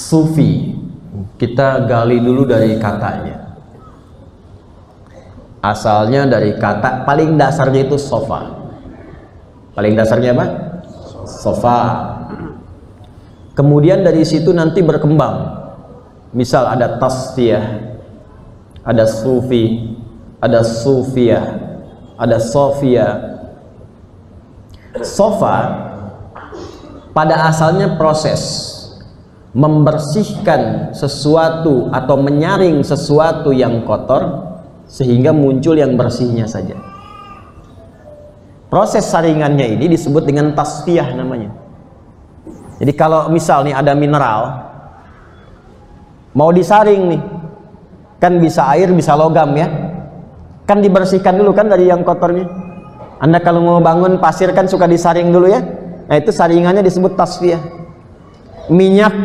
Sufi, kita gali dulu dari katanya. Asalnya dari kata paling dasarnya itu sofa. Paling dasarnya apa? Sofa. Kemudian dari situ nanti berkembang. Misal ada tasfiyah, ada sufi, ada sufiyah, ada sofia. Sofa pada asalnya proses membersihkan sesuatu atau menyaring sesuatu yang kotor sehingga muncul yang bersihnya saja. Proses saringannya ini disebut dengan tasfiyah namanya. Jadi kalau misal nih ada mineral mau disaring nih, kan bisa air bisa logam ya, kan dibersihkan dulu kan dari yang kotornya. Anda kalau mau bangun pasir kan suka disaring dulu ya. Nah itu saringannya disebut tasfiyah. Minyak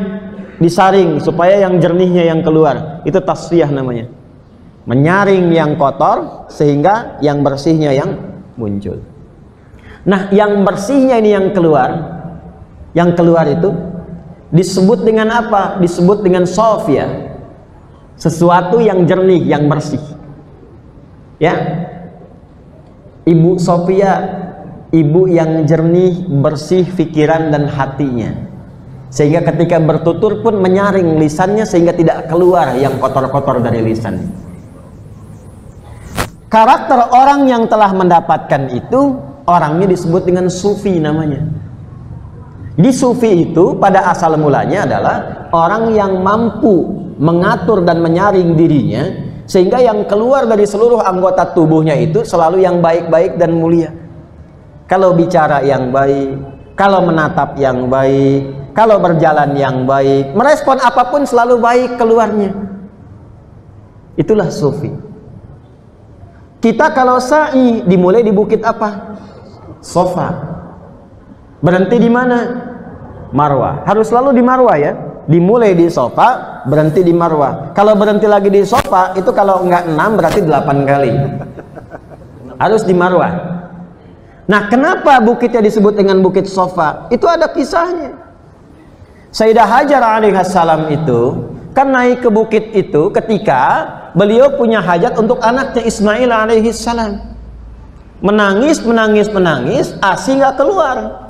disaring supaya yang jernihnya yang keluar, itu tasfiyah namanya. Menyaring yang kotor sehingga yang bersihnya yang muncul. Nah yang bersihnya ini yang keluar itu disebut dengan apa? Disebut dengan sofia, sesuatu yang jernih, yang bersih ya. Ibu Sofia, ibu yang jernih, bersih pikiran dan hatinya, sehingga ketika bertutur pun menyaring lisannya sehingga tidak keluar yang kotor-kotor dari lisan. Karakter orang yang telah mendapatkan itu, orangnya disebut dengan sufi namanya. Jadi sufi itu pada asal mulanya adalah orang yang mampu mengatur dan menyaring dirinya sehingga yang keluar dari seluruh anggota tubuhnya itu selalu yang baik-baik dan mulia. Kalau bicara yang baik, kalau menatap yang baik, kalau berjalan yang baik, merespon apapun selalu baik keluarnya. Itulah sufi. Kita kalau sa'i dimulai di bukit apa? Sofa. Berhenti di mana? Marwah. Harus selalu di Marwah ya. Dimulai di sofa, berhenti di Marwah. Kalau berhenti lagi di sofa, itu kalau enggak 6 berarti 8 kali. Harus di Marwah. Nah, kenapa bukitnya disebut dengan bukit sofa? Itu ada kisahnya. Sayyidah Hajar alaihissalam itu kan naik ke bukit itu ketika beliau punya hajat untuk anaknya Ismail alaihissalam. Menangis, ASI nggak keluar.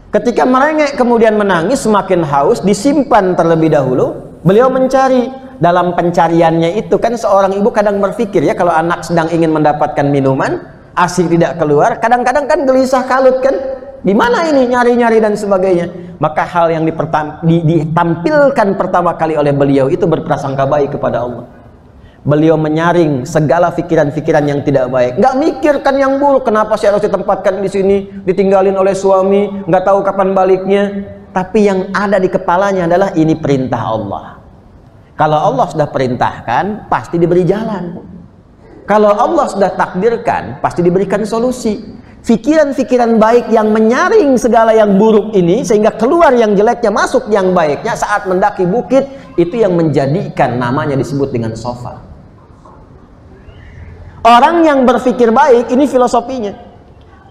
Ketika merengek kemudian menangis, semakin haus, disimpan terlebih dahulu. Beliau mencari. Dalam pencariannya itu kan seorang ibu kadang berpikir ya, kalau anak sedang ingin mendapatkan minuman, ASI tidak keluar, kadang-kadang kan gelisah kalut kan, di mana ini nyari-nyari dan sebagainya. Maka hal yang ditampilkan pertama kali oleh beliau itu berprasangka baik kepada Allah. Beliau menyaring segala pikiran-pikiran yang tidak baik. Nggak mikirkan yang buruk. Kenapa saya harus ditempatkan di sini, ditinggalin oleh suami, nggak tahu kapan baliknya. Tapi yang ada di kepalanya adalah ini perintah Allah. Kalau Allah sudah perintahkan, pasti diberi jalan. Kalau Allah sudah takdirkan, pasti diberikan solusi. Pikiran-pikiran baik yang menyaring segala yang buruk ini sehingga keluar yang jeleknya, masuk yang baiknya saat mendaki bukit, itu yang menjadikan namanya disebut dengan sofa. Orang yang berpikir baik, ini filosofinya.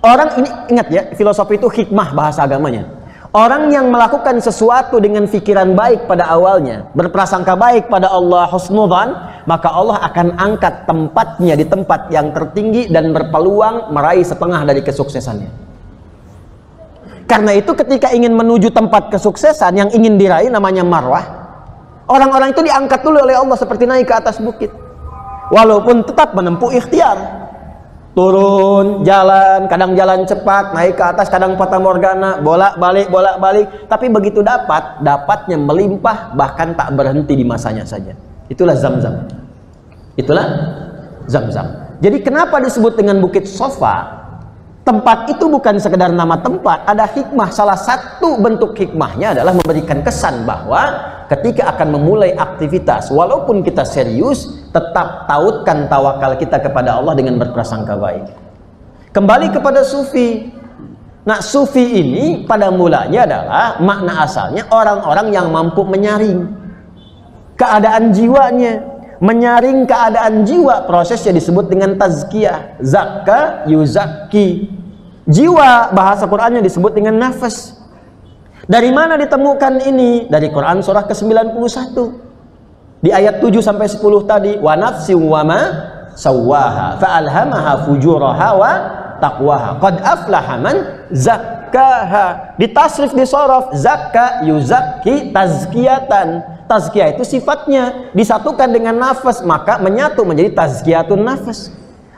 Orang ini, ingat ya, filosofi itu hikmah bahasa agamanya. Orang yang melakukan sesuatu dengan pikiran baik pada awalnya, berprasangka baik pada Allah, husnudzan, maka Allah akan angkat tempatnya di tempat yang tertinggi dan berpeluang meraih setengah dari kesuksesannya. Karena itu ketika ingin menuju tempat kesuksesan yang ingin diraih namanya marwah, orang-orang itu diangkat dulu oleh Allah seperti naik ke atas bukit. Walaupun tetap menempuh ikhtiar, turun, jalan, kadang jalan cepat, naik ke atas, kadang fata morgana, bolak-balik, tapi begitu dapatnya melimpah, bahkan tak berhenti di masanya saja. Itulah Zamzam. Itulah Zamzam. Jadi kenapa disebut dengan bukit sofa? Tempat itu bukan sekedar nama tempat, ada hikmah. Salah satu bentuk hikmahnya adalah memberikan kesan bahwa ketika akan memulai aktivitas, walaupun kita serius, tetap tautkan tawakal kita kepada Allah dengan berprasangka baik. Kembali kepada sufi. Nah, sufi ini pada mulanya adalah makna asalnya orang-orang yang mampu menyaring keadaan jiwanya. Menyaring keadaan jiwa, prosesnya disebut dengan tazkiyah. Zakka yuzakki. Jiwa, bahasa Qur'annya disebut dengan nafas. Dari mana ditemukan ini? Dari Quran surah ke-91. Di ayat 7 sampai 10 tadi, wa nafsin wa ma sawwaha fa'alhamaha fujuraha wa taqwaha qad aflaha man zakkaha. Di tasrif di sorof, zakka yuzakki tazkiyatan. Tazkiyah itu sifatnya disatukan dengan nafas, maka menyatu menjadi tazkiyatun nafas.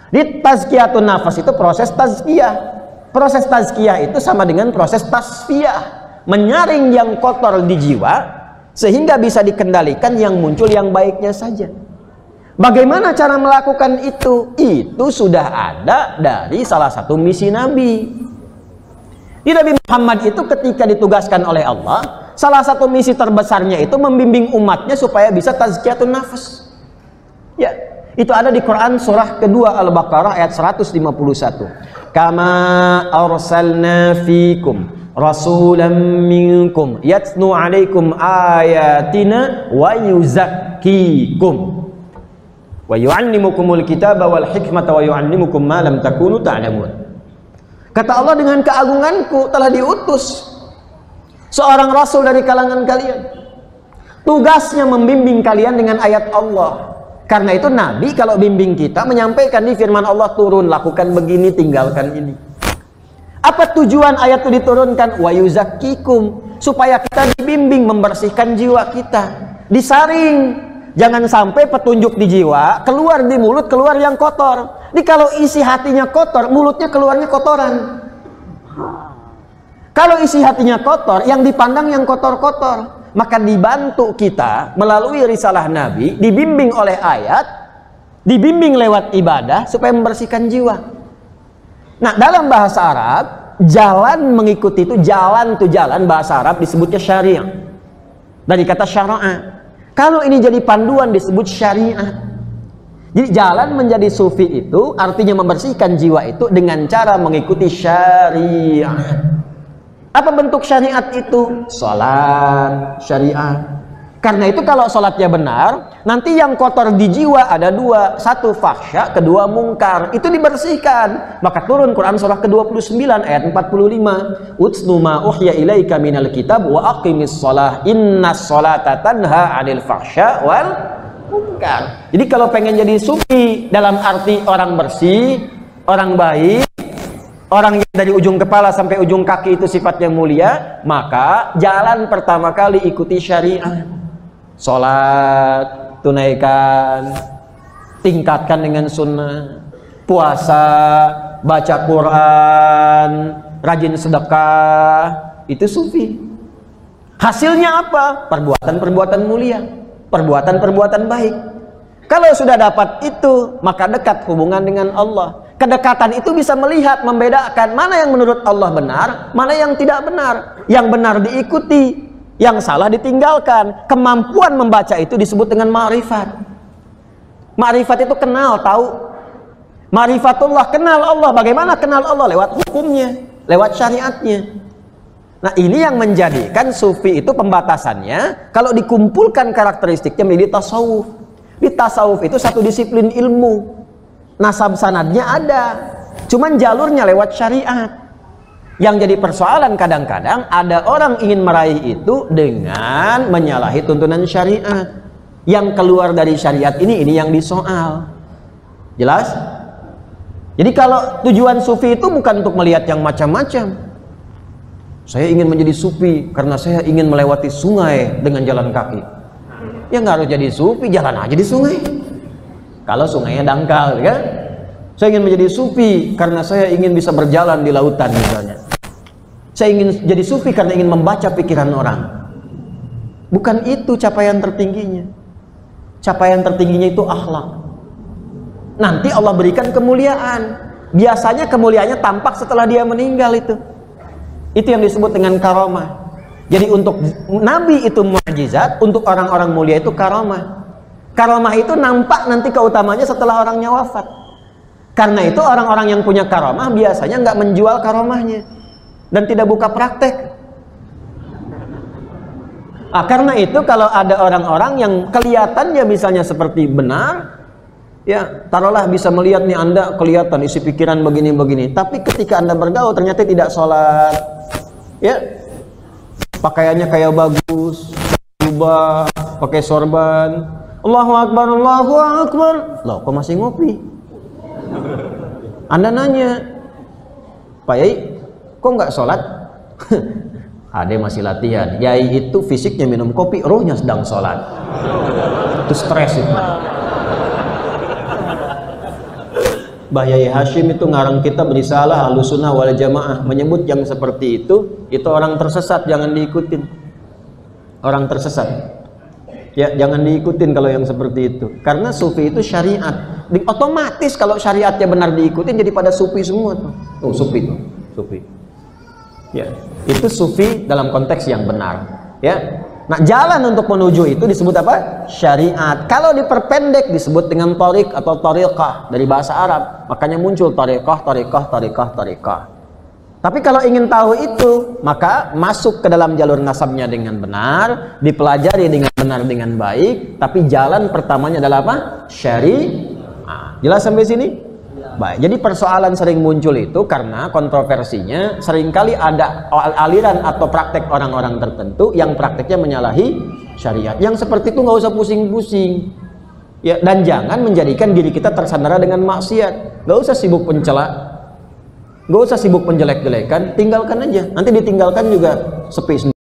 Di tazkiyatun nafas itu proses tazkiyah. Proses tazkiyah itu sama dengan proses tasfiyah, menyaring yang kotor di jiwa sehingga bisa dikendalikan yang muncul yang baiknya saja. Bagaimana cara melakukan itu? Itu sudah ada dari salah satu misi Nabi. Di Nabi Muhammad itu ketika ditugaskan oleh Allah, salah satu misi terbesarnya itu membimbing umatnya supaya bisa tazkiyatun nafas. Ya, itu ada di Quran surah kedua Al-Baqarah ayat 151. Kama arsalna fikum rasulan minkum yatlu alaikum ayatina wa yuzakkikum wa yu'allimukumul kitaba wal hikmata wa yu'allimukum ma lam takunu ta'lamun. Kata Allah, dengan keagunganku telah diutus seorang rasul dari kalangan kalian, tugasnya membimbing kalian dengan ayat Allah. Karena itu Nabi kalau bimbing kita menyampaikan di firman Allah, turun lakukan begini, tinggalkan ini. Apa tujuan ayat itu diturunkan? Wa yuzakkikum, supaya kita dibimbing, membersihkan jiwa kita, disaring. Jangan sampai petunjuk di jiwa keluar di mulut, keluar yang kotor. Jadi kalau isi hatinya kotor, mulutnya keluarnya kotoran. Kalau isi hatinya kotor, yang dipandang yang kotor-kotor. Maka dibantu kita melalui risalah Nabi, dibimbing oleh ayat, dibimbing lewat ibadah supaya membersihkan jiwa. Nah, dalam bahasa Arab, jalan mengikuti itu, jalan bahasa Arab disebutnya syariah. Dari kata syara'a. Kalau ini jadi panduan disebut syariat. Jadi jalan menjadi sufi itu artinya membersihkan jiwa itu dengan cara mengikuti syariat. Apa bentuk syariat itu? Salat syariat. Karena itu kalau salatnya benar, nanti yang kotor di jiwa ada dua. Satu fahsya, kedua mungkar. Itu dibersihkan. Maka turun Quran surah ke-29 ayat 45. Utslu ma uhya ilaika minal kitab wa aqimis shalah innas sholata tanha 'anil fahsya wal mungkar. Jadi kalau pengen jadi sufi dalam arti orang bersih, orang baik, orang yang dari ujung kepala sampai ujung kaki itu sifatnya mulia, maka jalan pertama kali ikuti syariat. Sholat, tunaikan, tingkatkan dengan sunnah, puasa, baca Quran, rajin sedekah, itu sufi. Hasilnya apa? Perbuatan-perbuatan mulia, perbuatan-perbuatan baik. Kalau sudah dapat itu, maka dekat hubungan dengan Allah. Kedekatan itu bisa melihat, membedakan mana yang menurut Allah benar, mana yang tidak benar. Yang benar diikuti, yang salah ditinggalkan. Kemampuan membaca itu disebut dengan ma'rifat. Ma'rifat itu kenal, tahu. Ma'rifatullah, kenal Allah. Bagaimana kenal Allah? Lewat hukumnya, lewat syariatnya. Nah, ini yang menjadikan sufi itu pembatasannya kalau dikumpulkan karakteristiknya menjadi tasawuf. Di tasawuf itu satu disiplin ilmu. Nasab sanadnya ada, cuman jalurnya lewat syariat. Yang jadi persoalan kadang-kadang ada orang ingin meraih itu dengan menyalahi tuntunan syariat. Yang keluar dari syariat ini yang disoal. Jelas? Jadi kalau tujuan sufi itu bukan untuk melihat yang macam-macam. Saya ingin menjadi sufi karena saya ingin melewati sungai dengan jalan kaki. Ya nggak harus jadi sufi, jalan aja di sungai. Kalau sungainya dangkal, kan? Saya ingin menjadi sufi karena saya ingin bisa berjalan di lautan misalnya. Saya ingin jadi sufi karena ingin membaca pikiran orang. Bukan itu capaian tertingginya. Capaian tertingginya itu akhlak. Nanti Allah berikan kemuliaan. Biasanya kemuliaannya tampak setelah dia meninggal itu. Itu yang disebut dengan karamah. Jadi untuk Nabi itu mukjizat, untuk orang-orang mulia itu karamah. Karamah itu nampak nanti keutamanya setelah orangnya wafat. Karena itu orang-orang yang punya karamah biasanya nggak menjual karamahnya dan tidak buka praktek. Karena itu kalau ada orang-orang yang kelihatannya misalnya seperti benar, ya taruhlah bisa melihat nih Anda kelihatan isi pikiran begini-begini, tapi ketika Anda bergaul ternyata tidak sholat, ya pakaiannya kayak bagus, jubah, pakai sorban, Allahu Akbar, Allahu Akbar. Loh, kok masih ngopi? Anda nanya, Pak Yai, kok nggak sholat? Ade masih latihan. Yai itu fisiknya minum kopi, rohnya sedang sholat. Itu stres itu. Mbah Yai Hashim itu ngarang kitab Risalah Ahlussunnah wal Jamaah, menyebut yang seperti itu orang tersesat, jangan diikutin. Orang tersesat. Ya, jangan diikutin kalau yang seperti itu. Karena sufi itu syariat. Otomatis kalau syariatnya benar diikutin jadi pada sufi semua tuh. Oh, sufi tuh, sufi. Ya, itu sufi dalam konteks yang benar. Ya. Nah, jalan untuk menuju itu disebut apa? Syariat. Kalau diperpendek disebut dengan tariq atau tariqah dari bahasa Arab. Makanya muncul tariqah, tariqah, tariqah, tariqah. Tapi kalau ingin tahu itu, maka masuk ke dalam jalur nasabnya dengan benar, dipelajari dengan benar dengan baik, tapi jalan pertamanya adalah apa? Syariat. Jelas sampai sini? Baik. Jadi persoalan sering muncul itu karena kontroversinya seringkali ada aliran atau praktek orang-orang tertentu yang prakteknya menyalahi syariat. Yang seperti itu nggak usah pusing-pusing. Ya, dan jangan menjadikan diri kita tersandera dengan maksiat. Nggak usah sibuk pencela, nggak usah sibuk penjelek-jelekan, tinggalkan aja. Nanti ditinggalkan juga sepi sendiri.